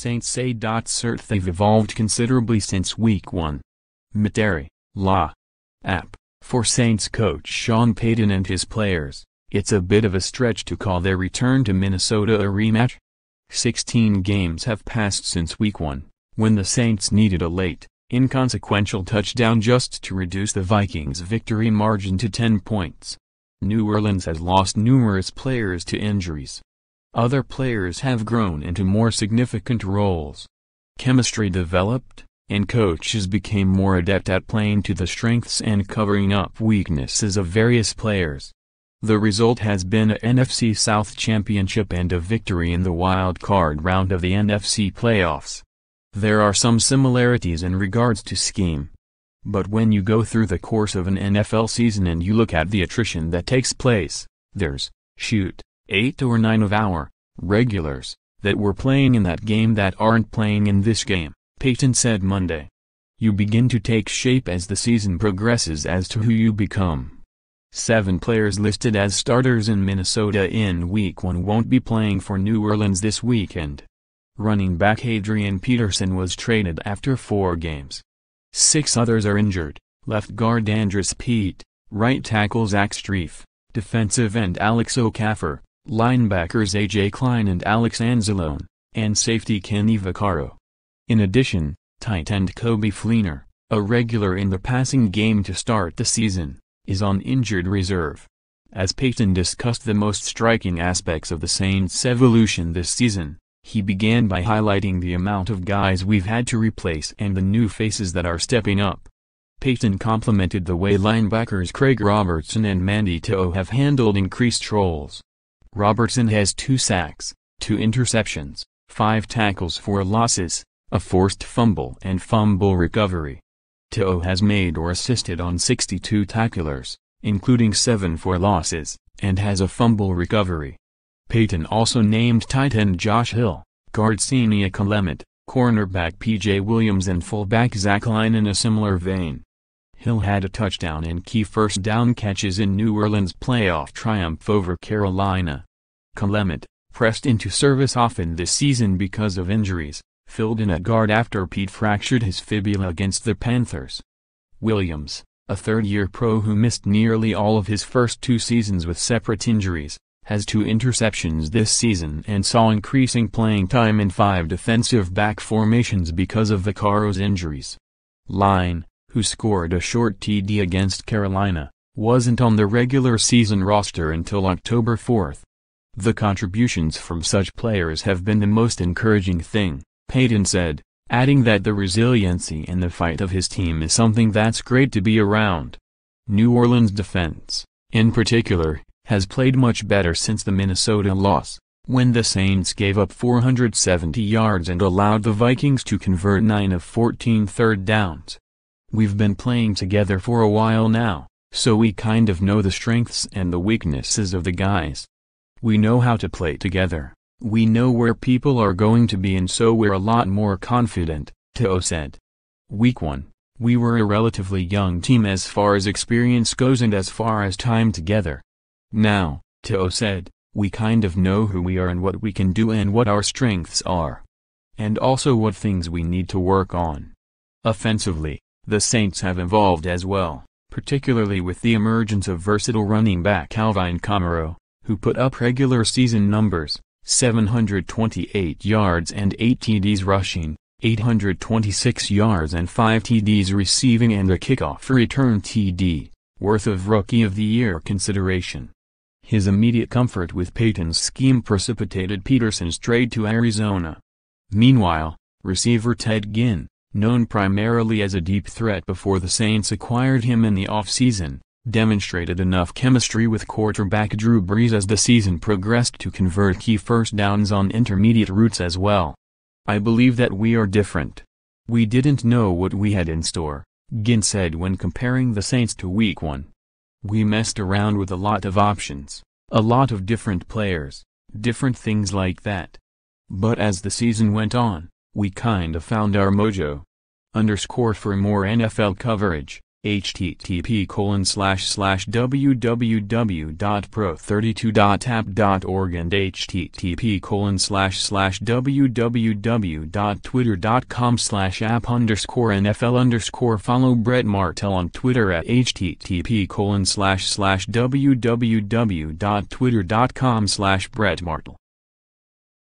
Saints a.ssert they've evolved considerably since week 1. METAIRIE, app. For Saints coach Sean Payton and his players, it's a bit of a stretch to call their return to Minnesota a rematch. 16 games have passed since week 1, when the Saints needed a late, inconsequential touchdown just to reduce the Vikings' victory margin to 10 points. New Orleans has lost numerous players to injuries. Other players have grown into more significant roles. Chemistry developed, and coaches became more adept at playing to the strengths and covering up weaknesses of various players. The result has been an NFC South championship and a victory in the wild card round of the NFC playoffs. There are some similarities in regards to scheme. But when you go through the course of an NFL season and you look at the attrition that takes place, there's 8 or 9 of our regulars that were playing in that game that aren't playing in this game, Payton said Monday. You begin to take shape as the season progresses as to who you become. 7 players listed as starters in Minnesota in week 1 won't be playing for New Orleans this weekend. Running back Adrian Peterson was traded after 4 games. 6 others are injured: left guard Andres Peat, right tackle Zach Strief, defensive end Alex Okafor, linebackers A.J. Klein and Alex Anzalone, and safety Kenny Vaccaro. In addition, tight end Kobe Fleener, a regular in the passing game to start the season, is on injured reserve. As Payton discussed the most striking aspects of the Saints' evolution this season, he began by highlighting the amount of guys we've had to replace and the new faces that are stepping up. Payton complimented the way linebackers Craig Robertson and Mandy Te'o have handled increased roles. Robertson has 2 sacks, 2 interceptions, 5 tackles for losses, a forced fumble and fumble recovery. Te'o has made or assisted on 62 tacklers, including 7 for losses, and has a fumble recovery. Payton also named tight end Josh Hill, guard Senia Clement, cornerback P.J. Williams and fullback Zach Line in a similar vein. Hill had a touchdown and key first down catches in New Orleans' playoff triumph over Carolina. Clement, pressed into service often this season because of injuries, filled in at guard after Pete fractured his fibula against the Panthers. Williams, a third-year pro who missed nearly all of his first 2 seasons with separate injuries, has 2 interceptions this season and saw increasing playing time in 5 defensive back formations because of Vaccaro's injuries. Line, who scored a short TD against Carolina, wasn't on the regular season roster until October 4. The contributions from such players have been the most encouraging thing, Payton said, adding that the resiliency and the fight of his team is something that's great to be around. New Orleans' defense, in particular, has played much better since the Minnesota loss, when the Saints gave up 470 yards and allowed the Vikings to convert 9 of 14 third downs. We've been playing together for a while now, so we kind of know the strengths and the weaknesses of the guys. We know how to play together, we know where people are going to be, and so we're a lot more confident, Te'o said. Week 1, we were a relatively young team as far as experience goes and as far as time together. Now, Te'o said, we kind of know who we are and what we can do and what our strengths are. And also what things we need to work on. Offensively, the Saints have evolved as well, particularly with the emergence of versatile running back Alvin Kamara, who put up regular season numbers, 728 yards and 8 TDs rushing, 826 yards and 5 TDs receiving and a kickoff return TD, worth of Rookie of the Year consideration. His immediate comfort with Payton's scheme precipitated Peterson's trade to Arizona. Meanwhile, receiver Ted Ginn, known primarily as a deep threat before the Saints acquired him in the offseason, demonstrated enough chemistry with quarterback Drew Brees as the season progressed to convert key first downs on intermediate routes as well. I believe that we are different. We didn't know what we had in store, Ginn said when comparing the Saints to week 1. We messed around with a lot of options, a lot of different players, different things like that. But as the season went on, we kind of found our mojo. For more NFL coverage, http://www.pro32.app.org and http://www.twitter.com/app_NFL_. Follow Brett Martell on Twitter at http://www.twitter.com/brettmartell.